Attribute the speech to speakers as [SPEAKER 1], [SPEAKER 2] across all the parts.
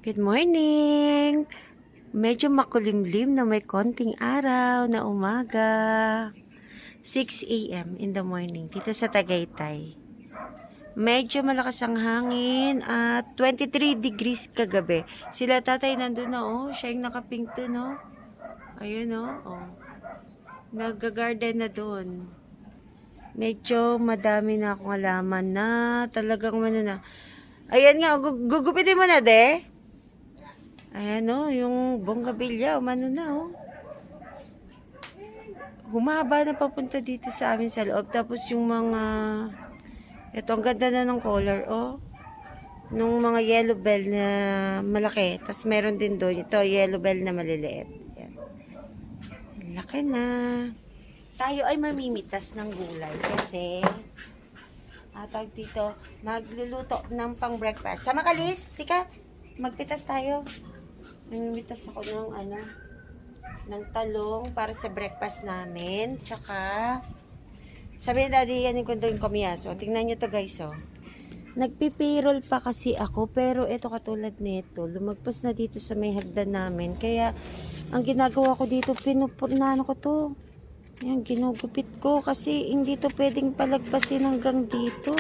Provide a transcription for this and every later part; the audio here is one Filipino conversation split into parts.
[SPEAKER 1] Good morning! Medyo makulimlim na may konting araw na umaga. 6 a.m. in the morning dito sa Tagaytay. Medyo malakas ang hangin at 23 degrees kagabi. Sila tatay nandun na siya yung nakapink to Ayun Nag-garden na doon. Medyo madami na akong alaman na talagang Ayan nga, gugupitin mo na, de. Ayan yung bonggabilya, humaba na papunta dito sa amin sa loob. Tapos yung mga, ito, ang ganda na ng color, nung mga yellow bell na malaki. Tapos meron din doon, ito, yellow bell na maliliit. Ayan. Laki na. Tayo ay mamimitas ng gulay kasi tawag dito, magluluto ng pang breakfast. Sama ka, Liz? Tika, magpitas tayo. Namimitas ako ng talong para sa breakfast namin. Tsaka, sabi ni Daddy, yan yung kondong komiyaso. Tingnan nyo to, guys, Nagpipirol pa kasi ako, pero ito katulad nito, lumagpas na dito sa may hagdan namin. Kaya, ang ginagawa ko dito, pinupurnano ko to. Yan, ginugupit ko kasi hindi to pwedeng palagpasin hanggang dito.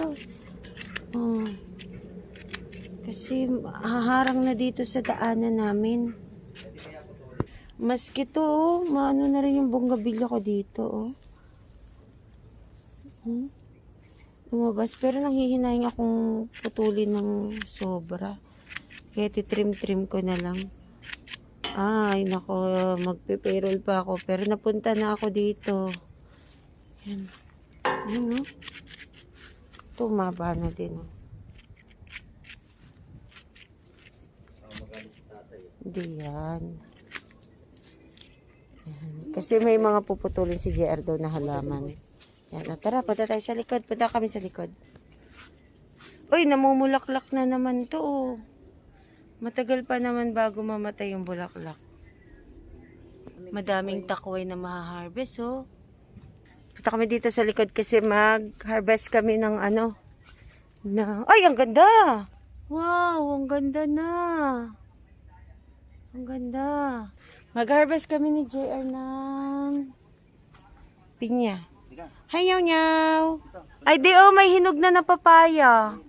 [SPEAKER 1] Kasi haharang na dito sa daanan namin. Maski to, maano na rin yung bonggabilya ko dito, Lumabas, pero nanghihinayang akong putulin ng sobra. Kaya titrim-trim ko na lang. Ay, nako, magpe-payroll pa ako. Pero napunta na ako dito. Yan. Yan, tumaba na din, Hindi yan. Kasi may mga puputulin si JR daw na halaman. Yan, tara, punta tayo sa likod. Punta kami sa likod. Uy, namumulaklak na naman to, Matagal pa naman bago mamatay yung bulaklak. Madaming takway na maha-harvest, Punta kami dito sa likod kasi mag-harvest kami ng Ay, ang ganda! Wow, ang ganda na! Ang ganda! Mag-harvest kami ni JR ng pinya. Hayaw nyaw! Ay, may hinog na papaya.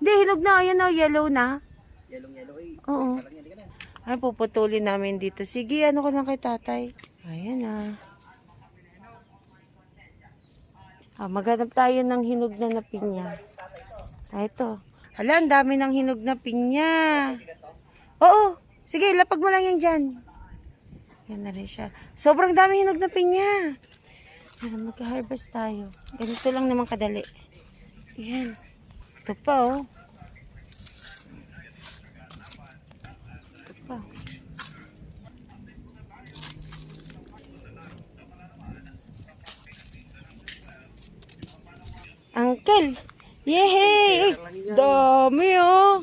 [SPEAKER 1] Hindi, hinog na. Ayan yellow na.
[SPEAKER 2] Yellow
[SPEAKER 1] Oo. Ay, puputulin namin dito. Sige, ko lang kay tatay. Ayan maghanap tayo ng hinog na pinya. Ito. Hala, ang dami ng hinog na pinya. Oo. Sige, lapag mo lang yan dyan. Yan na rin siya. Sobrang dami hinog na pinya. Yan, mag-harvest tayo. Ganito lang naman kadali. Yan. Ito pa, Uncle! Yehey! Dami,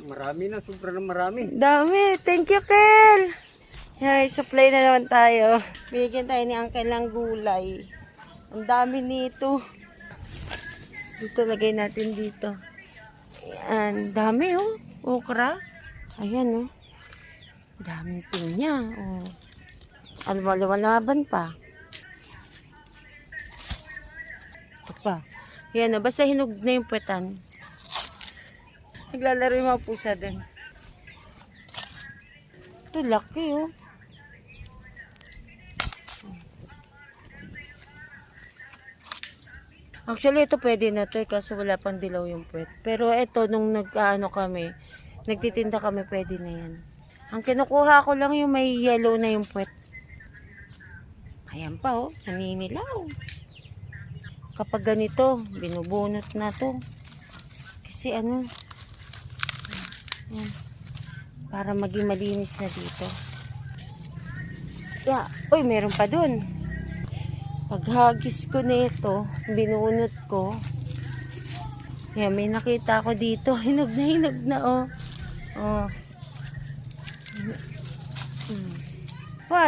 [SPEAKER 2] Marami na, sobra na marami.
[SPEAKER 1] Dami. Thank you, Kel. Yan, supply na naman tayo. Bigyan tayo ni Uncle ng gulay. Ang dami nito. Dito, lagay natin dito. Yan, dami, okra. Ayan, daming pinya, Alwalaban pa. Ito pa. Yan, basta hinog na yung puwetan. Naglalaro yung mga pusa din. Ito, laki, Actually, ito pwede na to kasi wala pang dilaw yung puwet. Pero ito, nung nagtitinda kami, pwede na yan. Ang kinukuha ko lang yung may yellow na yung puwet. Ayan pa, naninilaw. Kapag ganito, binubunot na to. Kasi yan, para maging malinis na dito. Uy, meron pa dun. Paghagis ko nito, binunot ko. Yan, may nakita ko dito. Hinog na,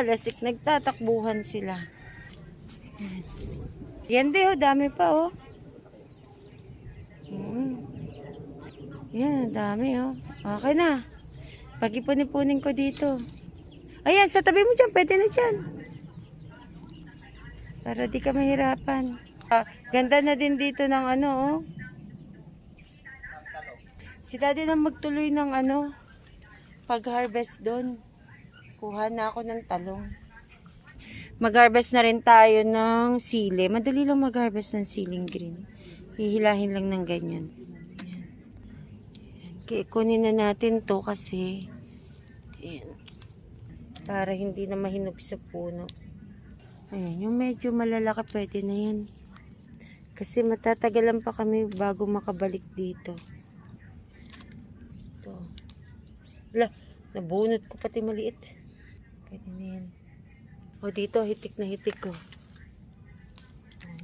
[SPEAKER 1] Lasik, nagtatakbuhan sila. Yan din, dami pa, Yan, dami, Okay na. Pag-ipon-ipunin ko dito. Ayan, sa tabi mo dyan. Pwede na dyan. Para di ka mahirapan. Ganda na din dito ng ano, oh. Si daddy na magtuloy ng ano, pag-harvest doon. Kuha na ako ng talong. Mag-harvest na rin tayo ng sili. Madali lang mag-harvest ng siling green. Hihilahin lang ng ganyan. Kunin na natin to kasi ayan, para hindi na mahinog sa puno. Ayan, yung medyo malalaki pwede na yan. Kasi matatagalan pa kami bago makabalik dito. Ito. Wala, nabunot ko pati maliit. Pwede na yan. O dito, hitik na hitik ko.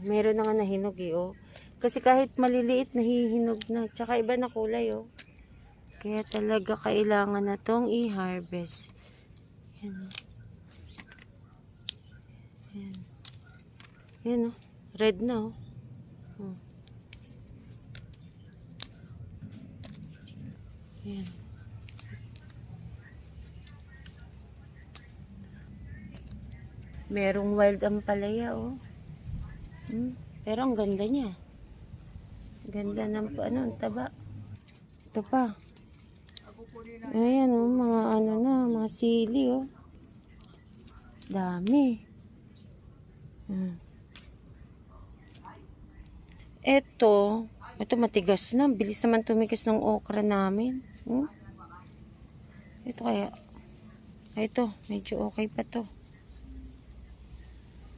[SPEAKER 1] Meron na nga nahinog eh, oh. Kasi kahit maliliit, nahihinog na. Tsaka iba na kulay, oh. Kaya talaga kailangan na tong i-harvest. Yan. Yan. Yan, oh. Red na, oh. Oh. Yan. Merong wild ampalaya, oh. Pero ang ganda niya. Ganda ng ano, ang taba. Ito pa. Ayan, oh, mga ano na, mga sili, oh. Dami. Ito matigas na. Bilis naman tumigas ng okra namin. Ito kaya. Ito, medyo okay pa to.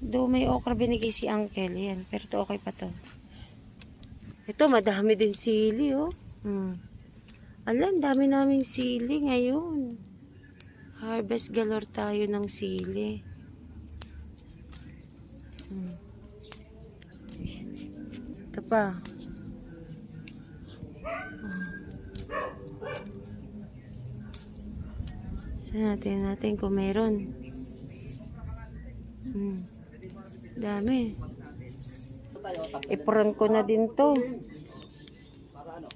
[SPEAKER 1] Do may okra binigay si uncle. Yan, pero to okay pa to. Ito, madami din sili, oh. Alam, dami naming sili ngayon. Harvest galore tayo ng sili. Ito pa. Saan natin kung meron. Dami. Ipron ko na din to.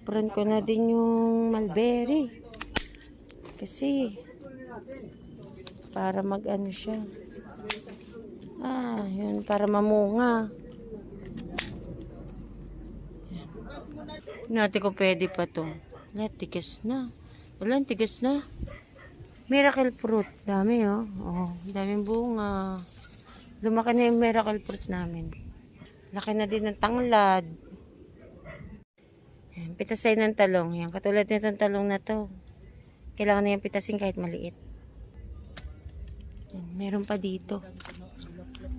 [SPEAKER 1] Ipron ko na din yung mulberry. Kasi para mag-ano siya. Yun, para mamunga. Natin kung pwede pa to. Wala, tigas na. Wala, tigas na. Miracle fruit. Dami, oh. Oh, daming bunga. Lumaki na yung miracle fruit namin. Laki na din ng tanglad. Yan, pitasin ng talong. Yan, katulad nitong talong na to. Kailangan na yung pitasin kahit maliit. Yan, meron pa dito.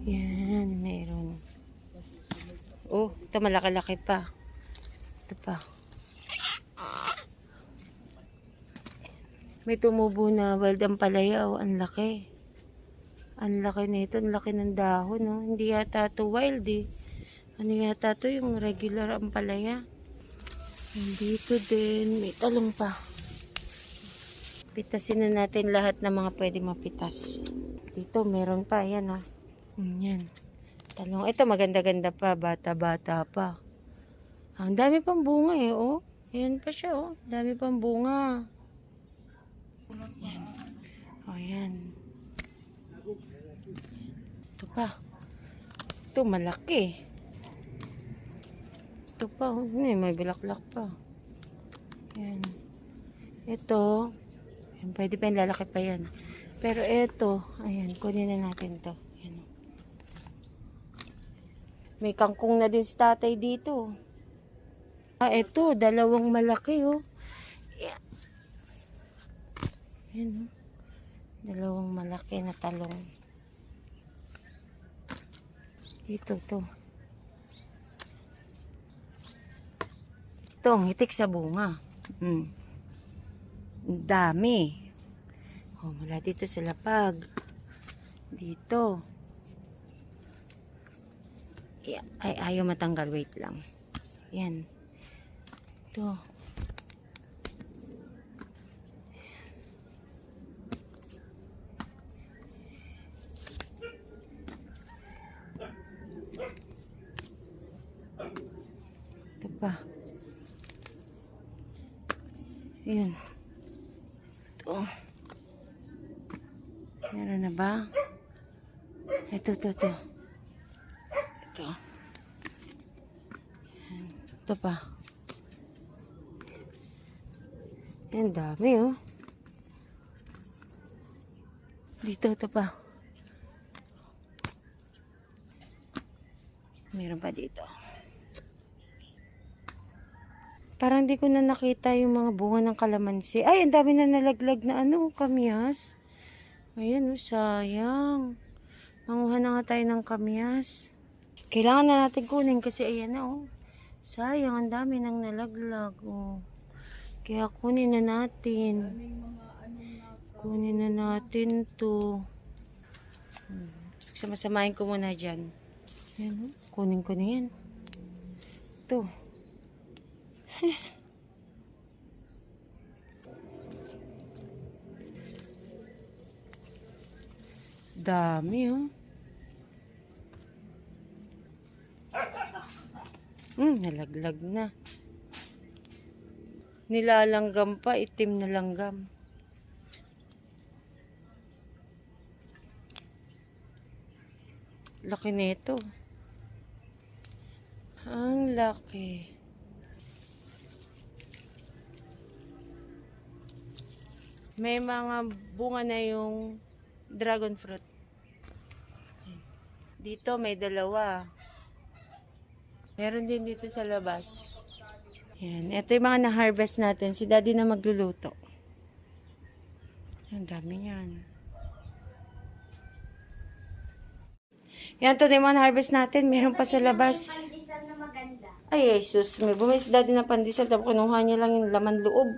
[SPEAKER 1] Yan, meron. Oh, ito malaki-laki pa. Ito pa. May tumubo na wild ampalaya, oh, ang laki. Ang laki nito, ang laki ng dahon, oh. Hindi yata to wild, eh. Ano yata to, yung regular ampalaya. Dito din, may talong pa. Pitasin na natin lahat ng mga pwede mapitas. Dito, meron pa, yan, oh. Yan. Talong, ito maganda-ganda pa, bata-bata pa. Ang dami pang bunga, eh, oh. Ayan pa siya, oh. Dami pang bunga. Yan. Oh, yan. Ito pa. Ito, malaki. Ito pa, oh. May bilaklak pa. Yan. Ito. Yan, pwede pa yung lalaki pa yan. Pero ito, ayan, kunin na natin to. Yan. May kangkong na din si tatay dito. Ito, dalawang malaki, oh. Yan. Yan, oh. Dalawang malaki na talong. Dito, to. Ito, ang hitik sa bunga. Dami. Oh, mula dito sa lapag. Dito. Ay, ayaw matanggal. Wait lang. Yan. Ito. Ito pa. Ayan. oh. Meron na ba? Ito. Ito. Ito pa. Ang dami, oh. Dito, ito pa. Meron pa dito. Parang di ko na nakita yung mga bunga ng kalamansi. Ay, ang dami na nalaglag na kamyas. Ayan, oh, sayang. Manguha na nga tayo ng kamyas. Kailangan na natin kunin kasi ayan na, oh. Sayang, ang dami nang nalaglag, oh. Kaya kunin na natin. Kunin na natin to. Sama-samahin ko muna dyan. Ayan, oh. Kunin ko na yan. Ito. Dami, oh. Nalaglag na. Nilalanggam pa, itim na langgam. Laki nito. Ang laki. May mga bunga na yung dragon fruit. Dito may dalawa. Meron din dito sa labas. Yan. Ito yung mga na-harvest natin. Si Daddy na magluluto. Ang dami yan. Yan, ito na yung mga na-harvest natin. Meron pa sa labas. Ay, Jesus. May bumili si Daddy na pandesal. Tapos kinuha niya lang yung laman loob.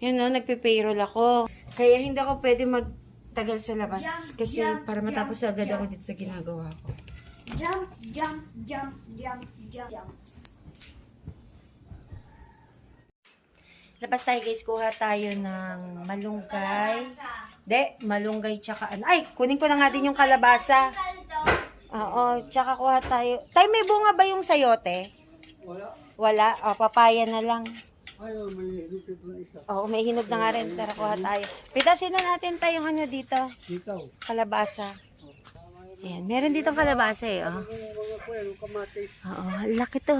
[SPEAKER 1] Yan, no, nagpe-payroll ako. Kaya hindi ako pwede magtagal sa labas. Kasi para matapos agad ako dito sa ginagawa ko.
[SPEAKER 3] Jump, jump, jump, jump, jump, jump.
[SPEAKER 1] Labas tayo guys, kuha tayo ng malunggay. Malunggay tsaka ano. Ay, kunin ko na nga din yung kalabasa. Oo, tsaka kuha tayo. Tay, may bunga ba yung sayote? Wala? O, papaya na lang.
[SPEAKER 2] Ayaw, may hinog ito na isa.
[SPEAKER 1] Oo, may hinog na nga rin. Tara, kuha tayo. Pitasin na natin tayo yung ano dito.
[SPEAKER 2] Sitaw.
[SPEAKER 1] Kalabasa. Ayan, meron ditong kalabasa eh. Oh.
[SPEAKER 2] Mga kwero, kamatis.
[SPEAKER 1] Oo, laki to.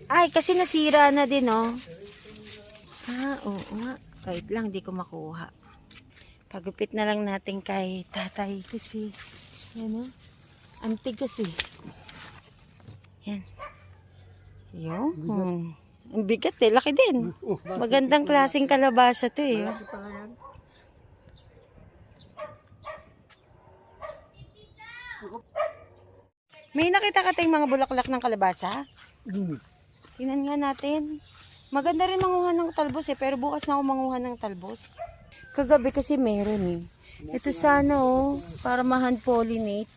[SPEAKER 1] Ay, kasi nasira na din, oh. Oo nga. Wait lang, di ko makuha. Pagupit na lang natin kay tatay kasi, yan, oh. Antig kasi. Yan. Yun. Ang bigat eh, laki din. Magandang klaseng kalabasa to eh. Oh. May nakita ka tayong mga bulaklak ng kalabasa? Tingnan nga natin. Maganda rin manguha ng talbos eh, pero bukas na ako manguha ng talbos. Kagabi kasi meron eh. Ito sana oh, para ma-hand pollinate.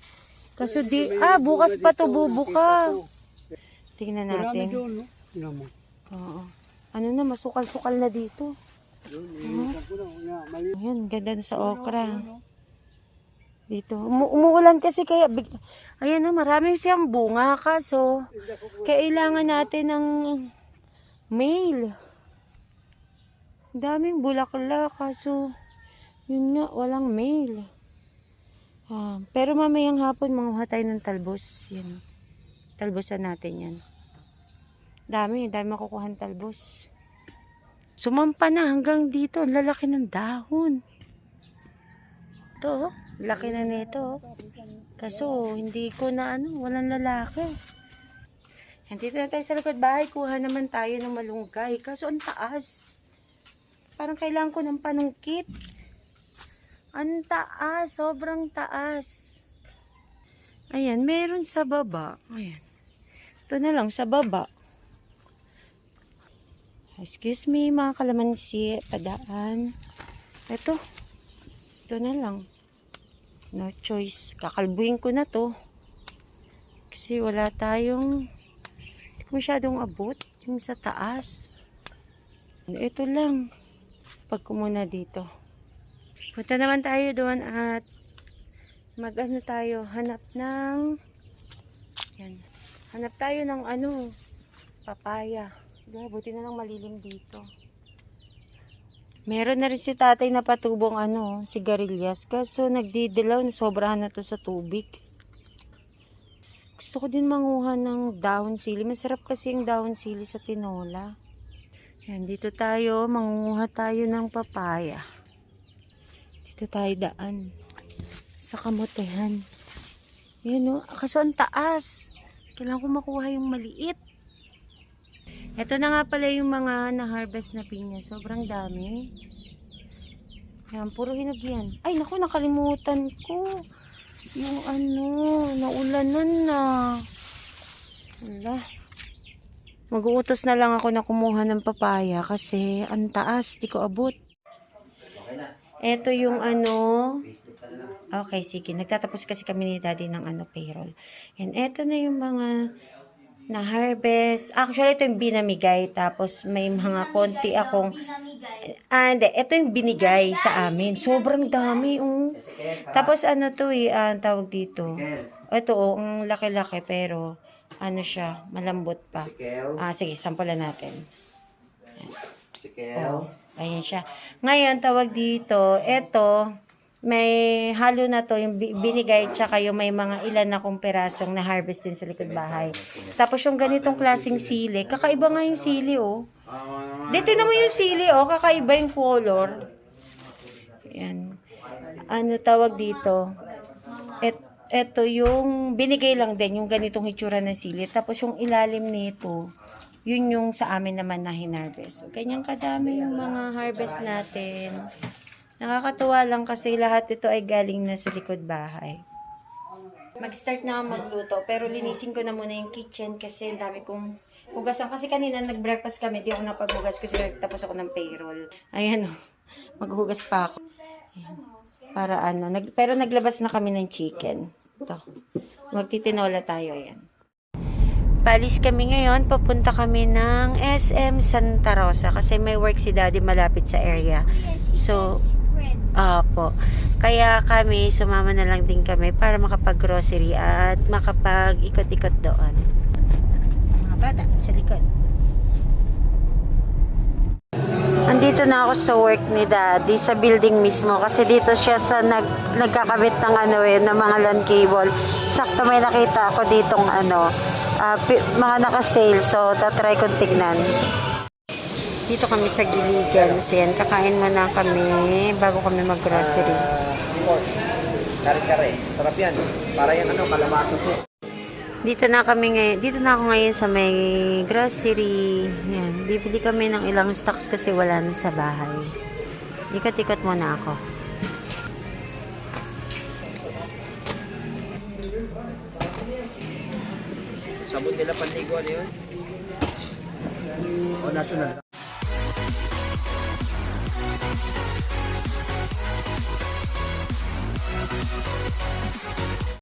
[SPEAKER 1] Kaso bukas pa to bubuka. Tingnan
[SPEAKER 2] Marami
[SPEAKER 1] natin.
[SPEAKER 2] doon, no? Tingnan mo.
[SPEAKER 1] Oo. Ano na, masukal-sukal na dito.
[SPEAKER 2] Inisan ko na. Mali.
[SPEAKER 1] Ayan, ganda na sa okra. Dito. Umuulan kasi kaya, ayan na, marami siyang bunga kaso, kailangan natin ng mail. Daming bulaklak kaso, yun nga, walang mail. Pero mamayang hapon, manguha tayo ng talbos. Yan. Talbosan natin yan. Dami makukuhan talbos. Sumampa na hanggang dito, ang lalaki ng dahon. Ito, laki na nito. Kaso, hindi ko na walang lalaki. Dito na tayo sa likod bahay, kuha naman tayo ng malunggay. Kaso, ang taas. Parang kailangan ko ng panungkit. Ang taas, sobrang taas. Ayan, meron sa baba. Ayan. Ito na lang sa baba. Excuse me, mga kalamansi, padaan. Ito na lang. No choice. Kakalbuin ko na to. Kasi wala tayong, hindi ko masyadong abot. Yung sa taas. Ito lang. Pag ko muna dito. Punta naman tayo doon at mag-ano tayo. Hanap ng, yan. Hanap tayo ng papaya. Buti na lang malilim dito. Meron na rin si tatay na patubong sigarilyas. Kaso nagdidilaw, sobrahan na to sa tubig. Gusto ko din manguha ng dahon sili. Masarap kasi yung dahon sili sa tinola. Yan, dito tayo. Mangunguha tayo ng papaya. Dito tayo daan. Sa kamotehan. Yan o. Kaso ang taas. Kailangan ko makuha yung maliit. Ito na nga pala yung mga na-harvest na pinya. Sobrang dami. Yan, puro hinog yan. Ay, naku, nakalimutan ko. Yung naulanan na. Wala. Mag-uutos na lang ako na kumuha ng papaya kasi ang taas, di ko abot. Ito yung Okay, sige. Nagtatapos kasi kami ni Daddy ng payroll. And ito na yung mga na-harvest. Actually, ito yung binamigay. Tapos may mga konti akong... Hindi. Ito yung binigay sa amin. Sobrang dami. Tapos tawag dito. Ito ang laki-laki pero siya, malambot pa. Sige, sampulan natin. Ayan siya. Ngayon, tawag dito, ito, may halo na to, yung binigay, tsaka yung may mga ilan na kong perasong na harvest din sa likod bahay. Tapos yung ganitong klaseng sili, kakaiba nga yung sili, Dito naman yung sili, kakaiba yung color. Ayan. Tawag dito? Ito yung binigay lang din, yung ganitong hitsura ng sili. Tapos yung ilalim nito, yun yung sa amin naman na hinarvest. So, ganyang kadami yung mga harvest natin. Nakakatuwa lang kasi lahat ito ay galing na sa likod bahay. Mag-start na magluto, pero linisin ko na muna yung kitchen kasi ang dami kong hugasan. Kasi kanina nag-breakfast kami, di ako napaghugas kasi tapos ako ng payroll. Ayan maghugas pa ako. Ayan. Para pero naglabas na kami ng chicken. Ito. Magtitinola tayo, ayan. Palis kami ngayon, papunta kami ng SM Santa Rosa kasi may work si Daddy malapit sa area. So, kaya kami, sumama na lang din kami para makapag-grocery at makapag-ikot-ikot doon. Mga bata, sa likod. Andito na ako sa work ni Daddy, sa building mismo. Kasi dito siya sa nagkakabit ng ng mga LAN cable. Sakto may nakita ako ditong mga naka-sale. So, tatry kong tignan. Dito kami sa Giligan. Yan, kakain muna kami bago kami mag-grocery.
[SPEAKER 4] Kare-kare. Sarap yan. Para yan kalabasa soup.
[SPEAKER 1] Dito na ako ngayon sa may grocery. Yan, bibili kami ng ilang stocks kasi wala na sa bahay. Ikot-ikot muna ako.
[SPEAKER 4] Sabon nila panligo, yun? National.